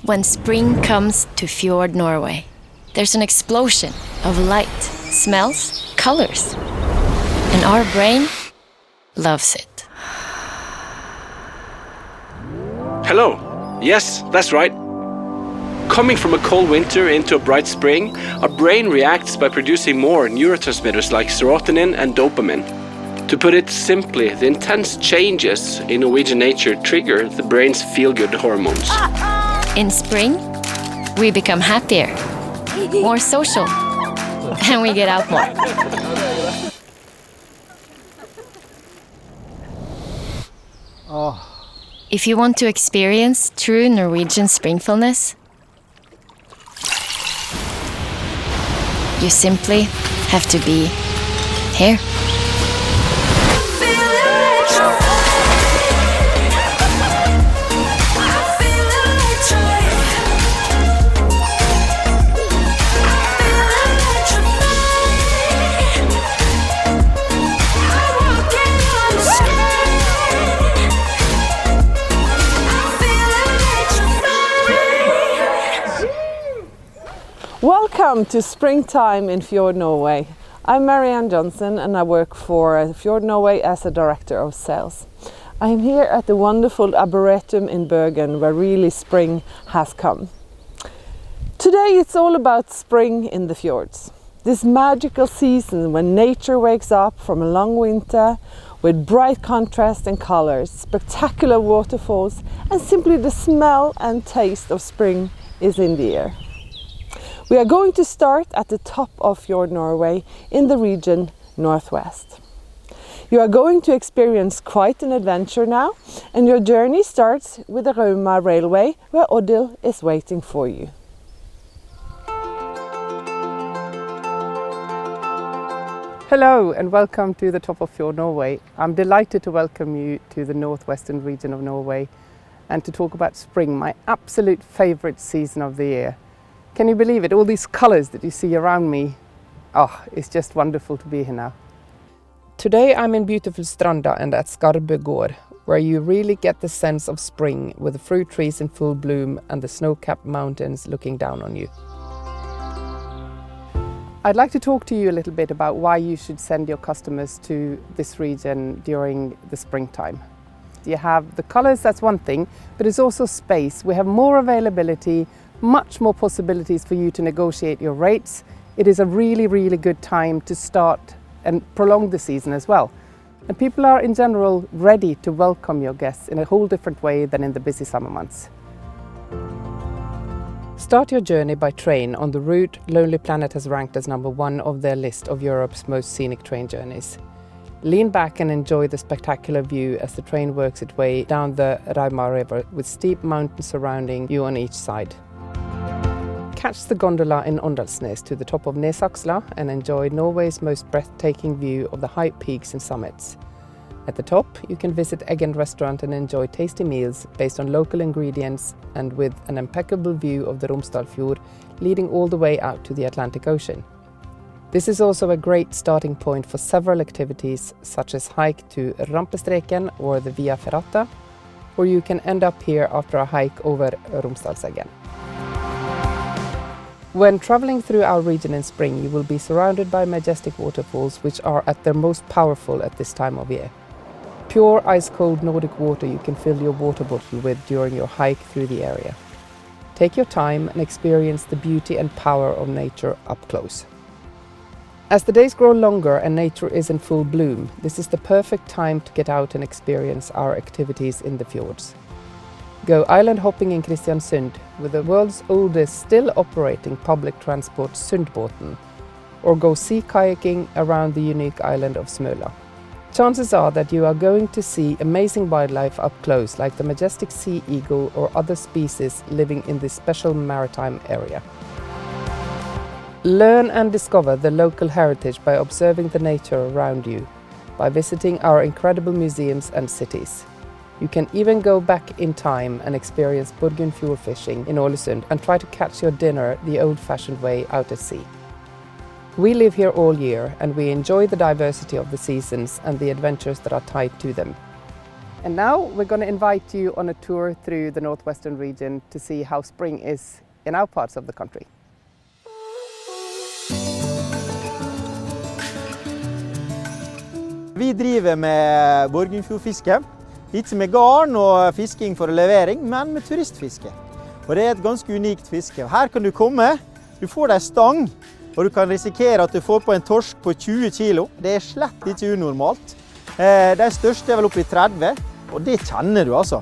When spring comes to Fjord Norway, there's an explosion of light, smells, colors. And our brain loves it. Hello. Yes, that's right. Coming from a cold winter into a bright spring, our brain reacts by producing more neurotransmitters like serotonin and dopamine. To put it simply, the intense changes in Norwegian nature trigger the brain's feel-good hormones. In spring, we become happier, more social, and we get out more. If you want to experience true Norwegian springfulness, you simply have to be here. Welcome to springtime in Fjord Norway. I'm Marianne Johnson and I work for Fjord Norway as a director of sales. I am here at the wonderful Arboretum in Bergen where really spring has come. Today it's all about spring in the fjords. This magical season when nature wakes up from a long winter with bright contrast and colors, spectacular waterfalls and simply the smell and taste of spring is in the air. We are going to start at the top of Fjord Norway in the region northwest. You are going to experience quite an adventure now, and your journey starts with the Rauma railway where Odil is waiting for you. Hello and welcome to the top of Fjord Norway. I'm delighted to welcome you to the northwestern region of Norway and to talk about spring, my absolute favourite season of the year. Can you believe it? All these colours that you see around me. Oh, it's just wonderful to be here now. Today I'm in beautiful Stranda and at Skarbø Gård, where you really get the sense of spring with the fruit trees in full bloom and the snow-capped mountains looking down on you. I'd like to talk to you a little bit about why you should send your customers to this region during the springtime. You have the colours, that's one thing, but it's also space. We have more availability, much more possibilities for you to negotiate your rates. It is a really, really good time to start and prolong the season as well. And people are in general ready to welcome your guests in a whole different way than in the busy summer months. Start your journey by train on the route Lonely Planet has ranked as #1 of their list of Europe's most scenic train journeys. Lean back and enjoy the spectacular view as the train works its way down the Rauma River with steep mountains surrounding you on each side. Catch the gondola in Åndalsnes to the top of Nesaksla and enjoy Norway's most breathtaking view of the high peaks and summits. At the top, you can visit Eggen restaurant and enjoy tasty meals based on local ingredients and with an impeccable view of the Romsdalsfjord leading all the way out to the Atlantic Ocean. This is also a great starting point for several activities such as hike to Rampestreken or the Via Ferrata, or you can end up here after a hike over Romsdalseggen. When traveling through our region in spring, you will be surrounded by majestic waterfalls which are at their most powerful at this time of year. Pure ice-cold Nordic water you can fill your water bottle with during your hike through the area. Take your time and experience the beauty and power of nature up close. As the days grow longer and nature is in full bloom, this is the perfect time to get out and experience our activities in the fjords. Go island hopping in Kristiansund with the world's oldest still operating public transport Sundbåten, or go sea kayaking around the unique island of Smøla. Chances are that you are going to see amazing wildlife up close like the majestic sea eagle or other species living in this special maritime area. Learn and discover the local heritage by observing the nature around you, by visiting our incredible museums and cities. You can even go back in time and experience Borgund fjord fishing in Ålesund and try to catch your dinner the old-fashioned way out at sea. We live here all year and we enjoy the diversity of the seasons and the adventures that are tied to them. And now we're going to invite you on a tour through the northwestern region to see how spring is in our parts of the country. Vi driver med Borgundfjordfiske, ikke med garn og fisking for levering, men med turistfiske. Og det er et ganske unikt fiske. Her kan du komme, du får deg stang, og du kan risikere at du får på en torsk på 20 kilo. Det er slett ikke unormalt. De største er vel oppe i 30, og det kjenner du altså.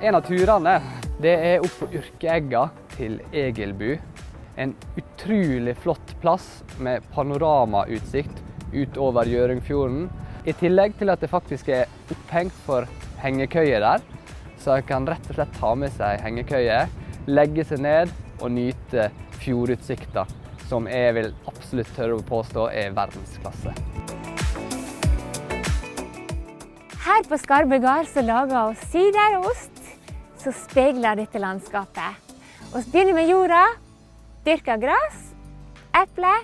En av turene, det er opp på Yrkeegga til Egelbu. En utrolig flott plass med panoramautsikt utover Gjøringfjorden. I tillegg til at det faktisk er opphengt for hengekøye der, så jeg kan rett og slett ta med seg hengekøye, legge seg ned og nyte fjordutsikta, som jeg vil absolutt tørre å påstå er verdensklasse. Her på Skarbøgard så lager vi sider og ost, som spegler dette landskapet. Vi begynner med jorda, dyrker gras, eple,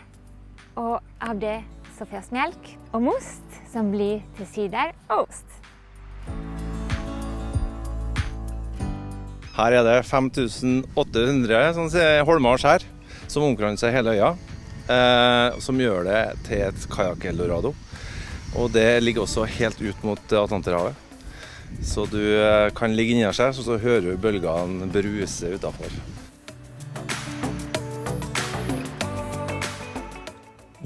og av det så får vi melk og most, som blir til sider og ost. Her er det 5800 holmer og skjær som omkranser hele øya, som gjør det til et kajak-eldorado. Og det ligger også helt ut mot Atlanterhavet. Så du kan ligge inni her, så hører du bølgene bruse utenfor.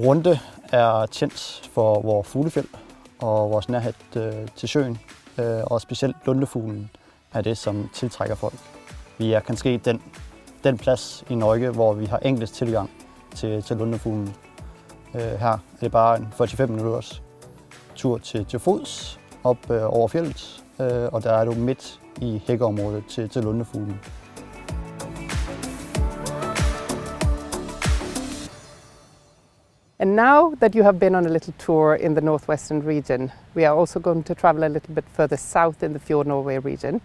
Runde er kendt for vores fuglefjeld og vores nærhed til søen, og specielt lundefuglen er det, som tiltrækker folk. Vi er kanskje den plads i Norge, hvor vi har enklest tilgang til lundefuglen. Her er det bare en 45 minutters tur til fods op over fjellet, og der er du midt i hækkeområdet til lundefuglen. And now that you have been on a little tour in the northwestern region, we are also going to travel a little bit further south in the Fjord Norway region.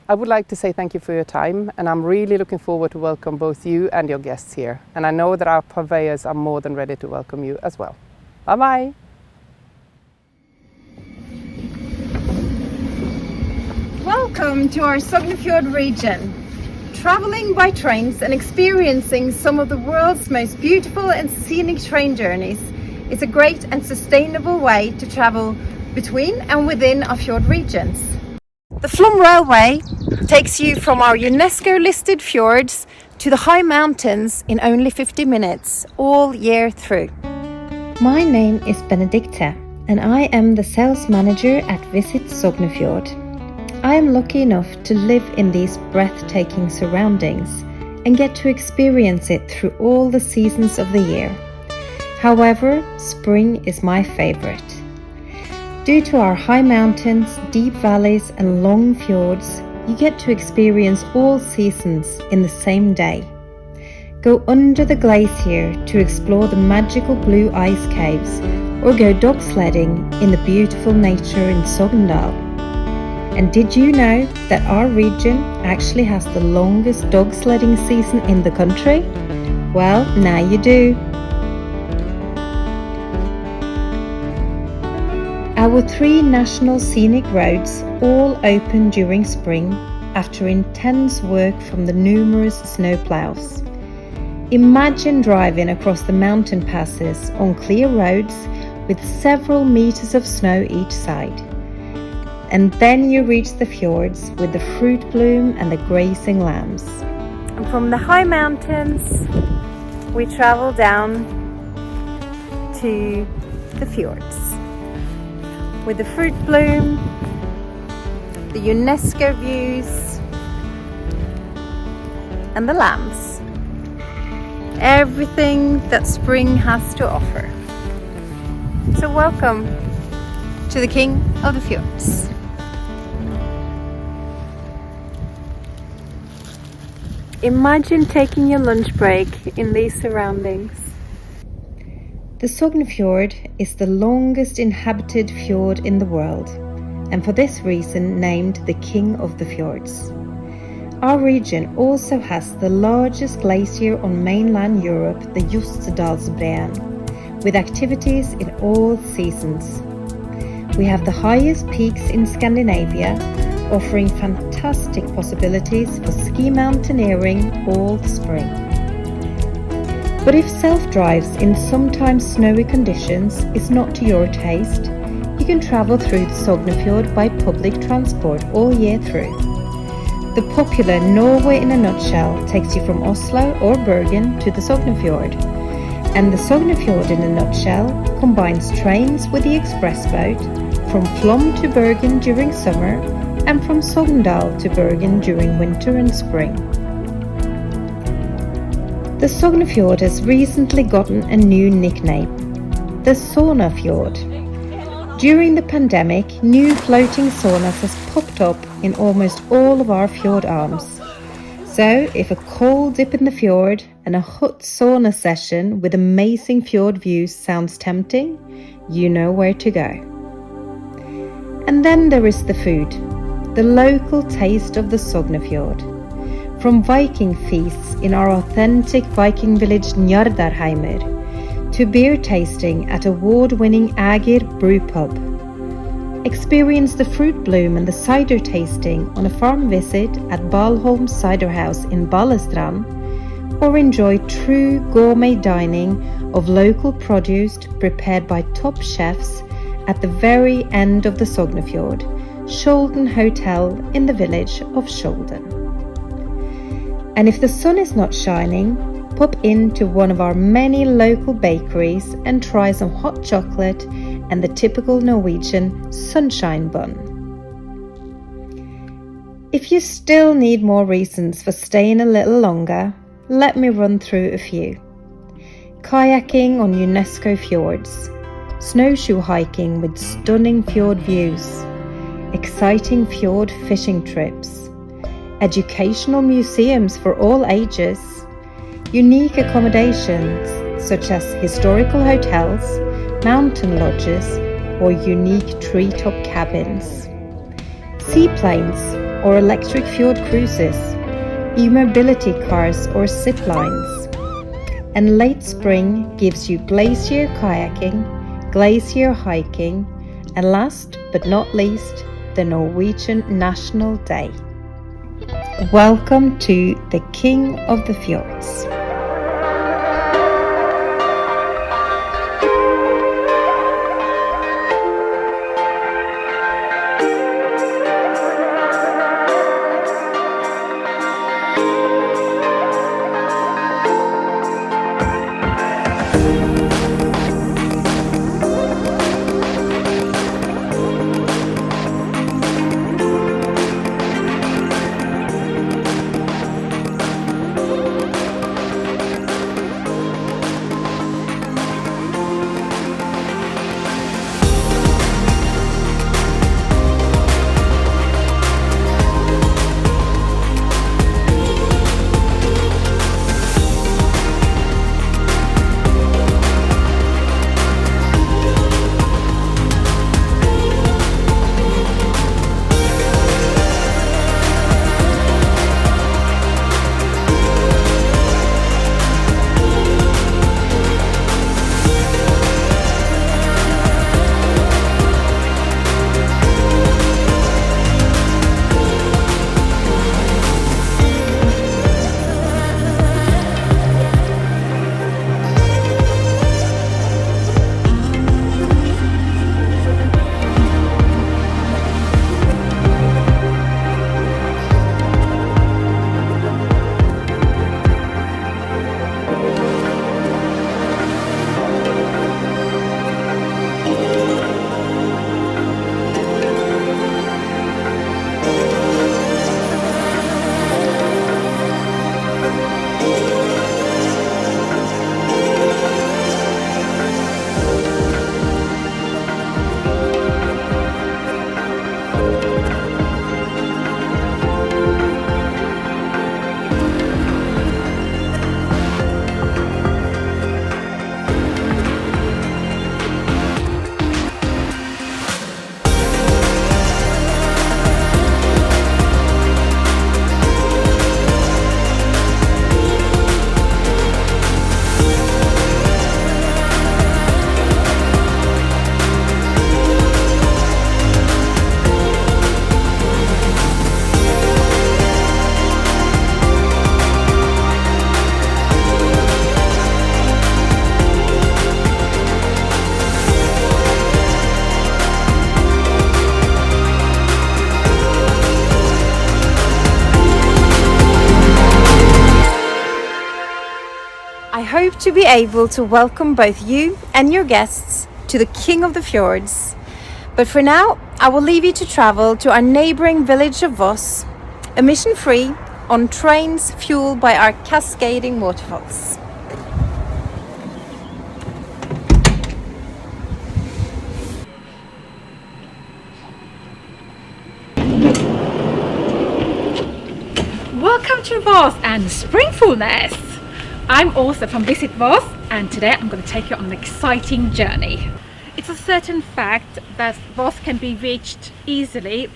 I would like to say thank you for your time, and I'm really looking forward to welcome both you and your guests here. And I know that our purveyors are more than ready to welcome you as well. Bye-bye! Welcome to our Sognefjord region. Traveling by trains and experiencing some of the world's most beautiful and scenic train journeys is a great and sustainable way to travel between and within our fjord regions. The Fjord Railway takes you from our UNESCO-listed fjords to the high mountains in only 50 minutes, all year through. My name is Benedicte, and I am the sales manager at Visit Sognefjord. I am lucky enough to live in these breathtaking surroundings and get to experience it through all the seasons of the year. However, spring is my favorite. Due to our high mountains, deep valleys and long fjords, you get to experience all seasons in the same day. Go under the glacier to explore the magical blue ice caves, or go dog sledding in the beautiful nature in Sogndal. And did you know that our region actually has the longest dog sledding season in the country? Well, now you do. Our 3 national scenic roads all open during spring after intense work from the numerous snowplows. Imagine driving across the mountain passes on clear roads with several meters of snow each side. And then you reach the fjords with the fruit bloom and the grazing lambs. And from the high mountains, we travel down to the fjords with the fruit bloom, the UNESCO views, and the lambs. Everything that spring has to offer. So welcome to the King of the Fjords. Imagine taking your lunch break in these surroundings. The Sognefjord is the longest inhabited fjord in the world, and for this reason named the King of the Fjords. Our region also has the largest glacier on mainland Europe, the Jostedalsbreen, with activities in all seasons. We have the highest peaks in Scandinavia, offering fantastic possibilities for ski mountaineering all spring. But if self-drives in sometimes snowy conditions is not to your taste, you can travel through the Sognefjord by public transport all year through. The popular Norway in a nutshell takes you from Oslo or Bergen to the Sognefjord. And the Sognefjord in a nutshell combines trains with the express boat from Flom to Bergen during summer and from Sogndal to Bergen during winter and spring. The Sognefjord has recently gotten a new nickname, the Sauna Fjord. During the pandemic, new floating saunas has popped up in almost all of our fjord arms. So if a cold dip in the fjord and a hot sauna session with amazing fjord views sounds tempting, you know where to go. And then there is the food, the local taste of the Sognefjord. From Viking feasts in our authentic Viking village Njardarheimer, to beer tasting at award-winning Ægir brew pub. Experience the fruit bloom and the cider tasting on a farm visit at Balholm Cider House in Balestrand, or enjoy true gourmet dining of local produce prepared by top chefs at the very end of the Sognefjord, Skjolden Hotel in the village of Skjolden. And if the sun is not shining, pop into one of our many local bakeries and try some hot chocolate and the typical Norwegian sunshine bun. If you still need more reasons for staying a little longer, let me run through a few. Kayaking on UNESCO fjords, snowshoe hiking with stunning fjord views, exciting fjord fishing trips, educational museums for all ages, unique accommodations such as historical hotels, mountain lodges, or unique treetop cabins, seaplanes or electric fjord cruises, e-mobility cars or zip lines. And late spring gives you glacier kayaking, glacier hiking, and last but not least, the Norwegian National Day. Welcome to the King of the Fjords. hope to be able to welcome both you and your guests to the King of the Fjords. But for now, I will leave you to travel to our neighbouring village of Voss, emission-free, on trains fueled by our cascading waterfalls. Welcome to Voss and Springfulness! I'm Åsa from Visit Voss, and today I'm going to take you on an exciting journey. It's a certain fact that Voss can be reached easily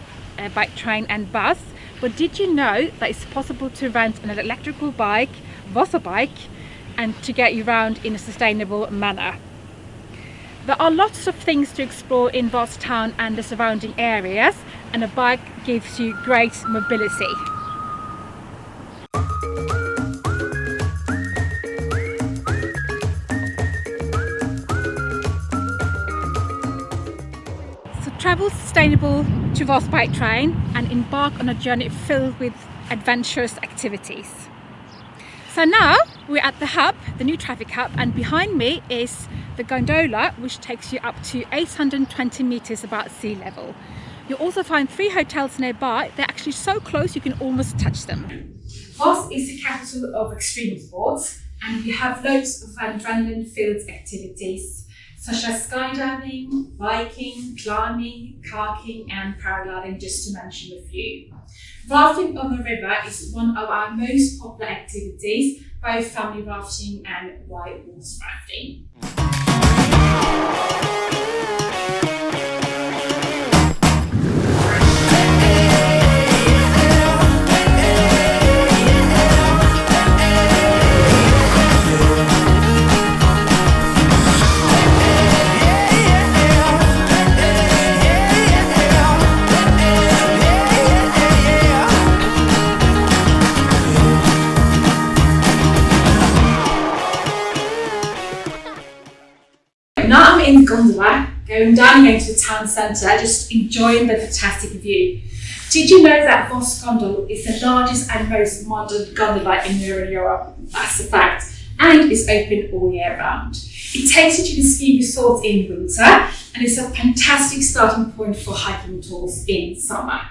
by train and bus, but did you know that it's possible to rent an electrical bike, Vosser bike, and to get you around in a sustainable manner? There are lots of things to explore in Voss town and the surrounding areas, and a bike gives you great mobility. Travel sustainable to Voss by train and embark on a journey filled with adventurous activities. So now we're at the hub, the new traffic hub, and behind me is the gondola, which takes you up to 820 meters above sea level. You'll also find 3 hotels nearby. They're actually so close you can almost touch them. Voss is the capital of extreme sports, and we have loads of adrenaline-filled activities such as skydiving, biking, climbing, kayaking and paragliding, just to mention a few. Rafting on the river is one of our most popular activities, both family rafting and white horse rafting. Now I'm in the gondola, going down here to the town centre, just enjoying the fantastic view. Did you know that Voss Gondol is the largest and most modern gondola in Europe? That's a fact, and is open all year round. It takes you to the ski resort in winter, and it's a fantastic starting point for hiking tours in summer.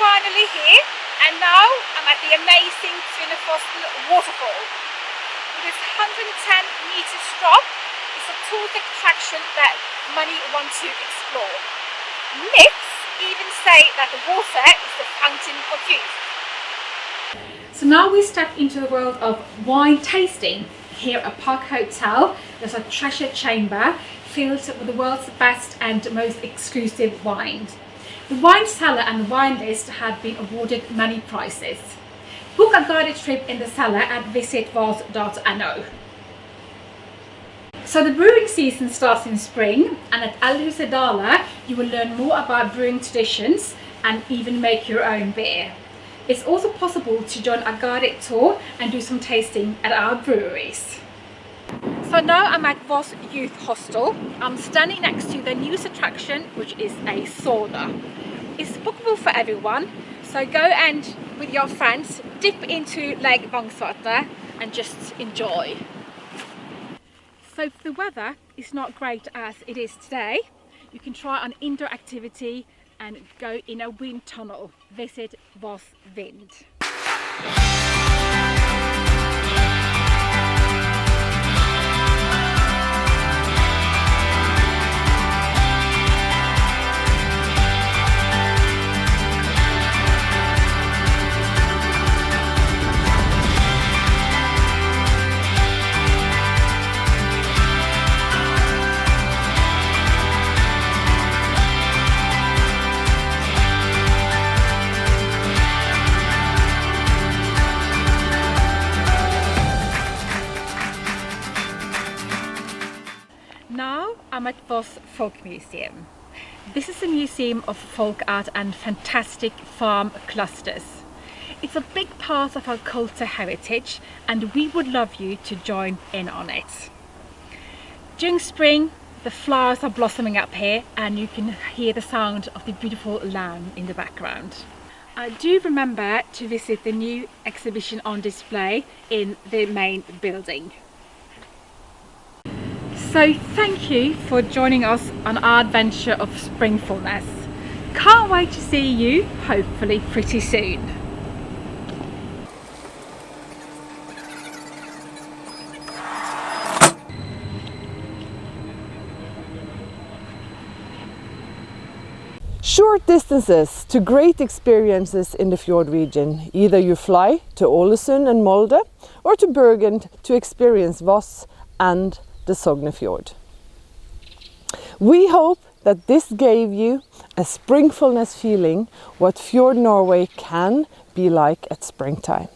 Finally here, and now I'm at the amazing Tvinnefossen waterfall. With its 110 meters drop, it's a tourist attraction that many want to explore. Myths even say that the water is the fountain of youth. So now we step into the world of wine tasting. Here at Park Hotel, there's a treasure chamber filled with the world's best and most exclusive wines. The wine cellar and the wine list have been awarded many prizes. Book a guided trip in the cellar at visitvoss.no. So the brewing season starts in spring, and at Elhusedala you will learn more about brewing traditions and even make your own beer. It's also possible to join a guided tour and do some tasting at our breweries. So now I'm at Voss Youth Hostel. I'm standing next to the newest attraction, which is a sauna. It's bookable for everyone, so go and with your friends dip into Lake Vangsvarta and just enjoy. So if the weather is not great as it is today, you can try an indoor activity and go in a wind tunnel. Visit Voss Vind. I'm at Voss Folk Museum. This is a museum of folk art and fantastic farm clusters. It's a big part of our culture heritage and we would love you to join in on it. During spring, the flowers are blossoming up here and you can hear the sound of the beautiful lamb in the background. Do remember to visit the new exhibition on display in the main building. So thank you for joining us on our adventure of springfulness. Can't wait to see you, hopefully pretty soon. Short distances to great experiences in the fjord region. Either you fly to Ålesund and Molde or to Bergen to experience Voss and the Sognefjord. We hope that this gave you a springfulness feeling what Fjord Norway can be like at springtime.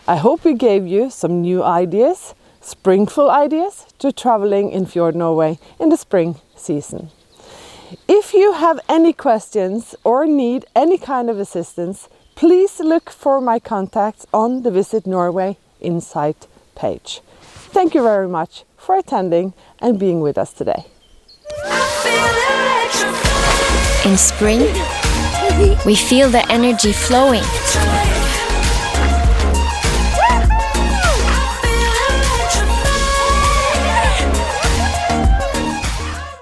I hope we gave you some new ideas, springful ideas to traveling in Fjord Norway in the spring season. If you have any questions or need any kind of assistance, please look for my contacts on the Visit Norway Insight page. Thank you very much for attending and being with us today. In spring, we feel the energy flowing.